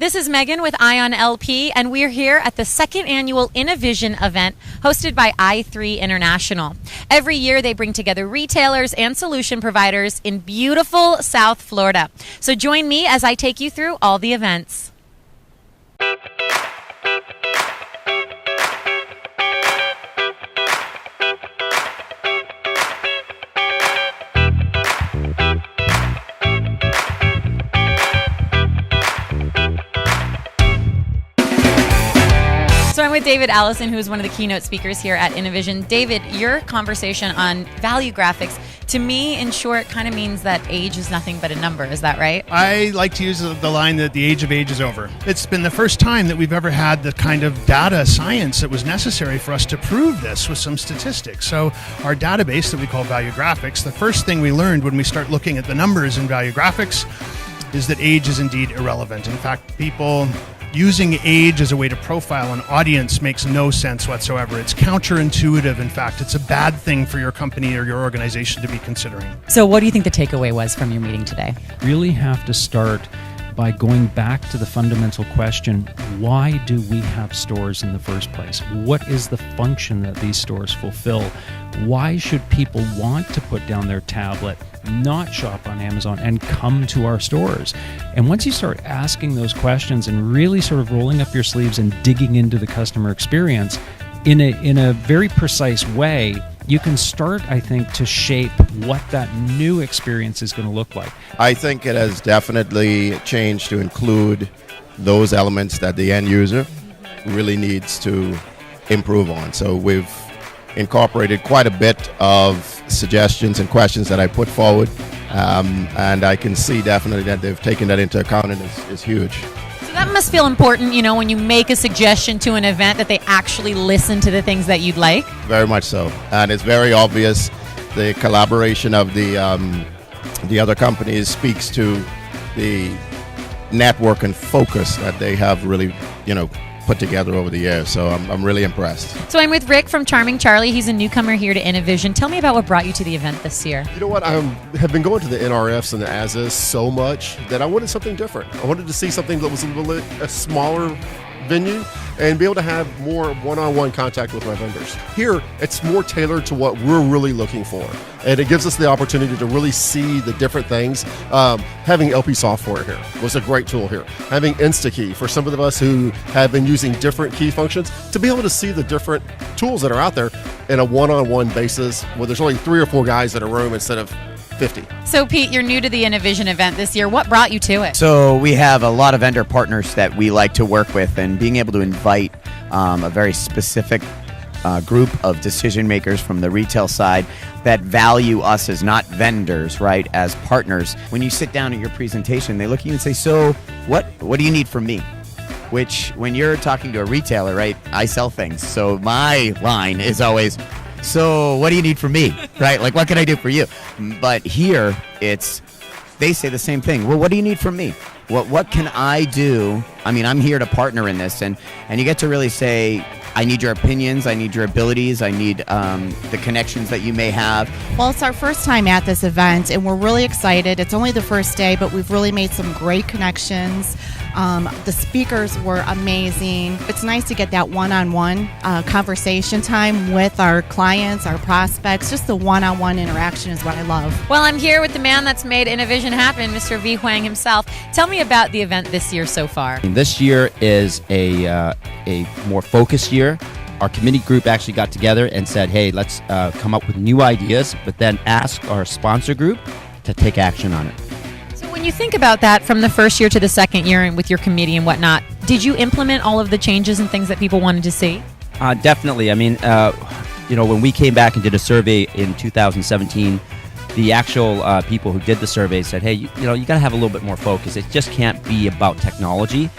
This is Megan with EyeOnLP, and we're here at the second annual Innovision event hosted by i3 International. Every year they bring together retailers and solution providers in beautiful South Florida. So join me as I take you through all the events. So I'm with David Allison, who is one of the keynote speakers here at Innovision. David, your conversation on value graphics, to me, in short, kind of means that age is nothing but a number. Is that right? I like to use the line that the age of age is over. It's been the first time that we've ever had the kind of data science that was necessary for us to prove this with some statistics. So our database that we call value graphics, the first thing we learned when we start looking at the numbers in value graphics is that age is indeed irrelevant. In fact, people using age as a way to profile an audience makes no sense whatsoever. It's counterintuitive. In fact, it's a bad thing for your company or your organization to be considering. So what do you think the takeaway was from your meeting today? Really have to start by going back to the fundamental question, why do we have stores in the first place? What is the function that these stores fulfill? Why should people want to put down their tablet, not shop on Amazon, and come to our stores? And once you start asking those questions and really sort of rolling up your sleeves and digging into the customer experience in a very precise way, you can start, I think, to shape what that new experience is going to look like. I think it has definitely changed to include those elements that the end user really needs to improve on. So we've incorporated quite a bit of suggestions and questions that I put forward, and I can see definitely that they've taken that into account, and it's huge. So that must feel important, you know, when you make a suggestion to an event that they actually listen to the things that you'd like? Very much so, and it's very obvious the collaboration of the other companies speaks to the network and focus that they have really, put together over the years. So I'm really impressed. So I'm with Rick from Charming Charlie. He's a newcomer here to Innovision. Tell me about what brought you to the event this year. You know what? I have been going to the NRFs and the ASIS so much that I wanted something different. I wanted to see something that was a smaller venue and be able to have more one-on-one contact with my vendors. Here, it's more tailored to what we're really looking for. And it gives us the opportunity to really see the different things. Having LP software here was a great tool here. Having InstaKey for some of us who have been using different key functions, to be able to see the different tools that are out there in a one-on-one basis where there's only 3 or 4 guys in a room instead of 50. So Pete, you're new to the Innovision event this year. What brought you to it? So we have a lot of vendor partners that we like to work with, and being able to invite a very specific group of decision makers from the retail side that value us as not vendors, right, as partners. When you sit down at your presentation, they look at you and say, so what do you need from me? Which, when you're talking to a retailer, right, I sell things. So my line is always, so what do you need from me, right? Like, what can I do for you? But here, they say the same thing. Well, what do you need from me? What can I do? I mean, I'm here to partner in this, and you get to really say, I need your opinions, I need your abilities, I need the connections that you may have. Well, it's our first time at this event, and we're really excited. It's only the first day, but we've really made some great connections. The speakers were amazing. It's nice to get that one-on-one conversation time with our clients, our prospects. Just the one-on-one interaction is what I love. Well, I'm here with the man that's made Innovision happen, Mr. V. Huang himself. Tell me about the event this year so far. This year is a more focused year. Our committee group actually got together and said, hey, let's come up with new ideas, but then ask our sponsor group to take action on it. When you think about that from the first year to the second year and with your committee and whatnot, did you implement all of the changes and things that people wanted to see? Definitely. I mean, when we came back and did a survey in 2017, the actual people who did the survey said, hey, you got to have a little bit more focus. It just can't be about technology.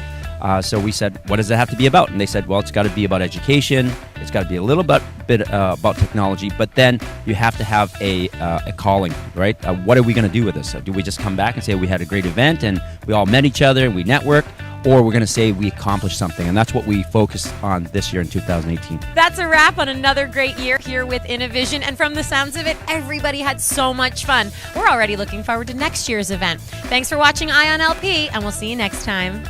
So we said, what does it have to be about? And they said, well, it's got to be about education. It's got to be a little bit about technology, but then you have to have a calling, right? What are we going to do with this? Do we just come back and say we had a great event and we all met each other and we networked? Or we're going to say we accomplished something, and that's what we focused on this year in 2018. That's a wrap on another great year here with Innovision, and from the sounds of it, everybody had so much fun. We're already looking forward to next year's event. Thanks for watching EyeOnLP, and we'll see you next time.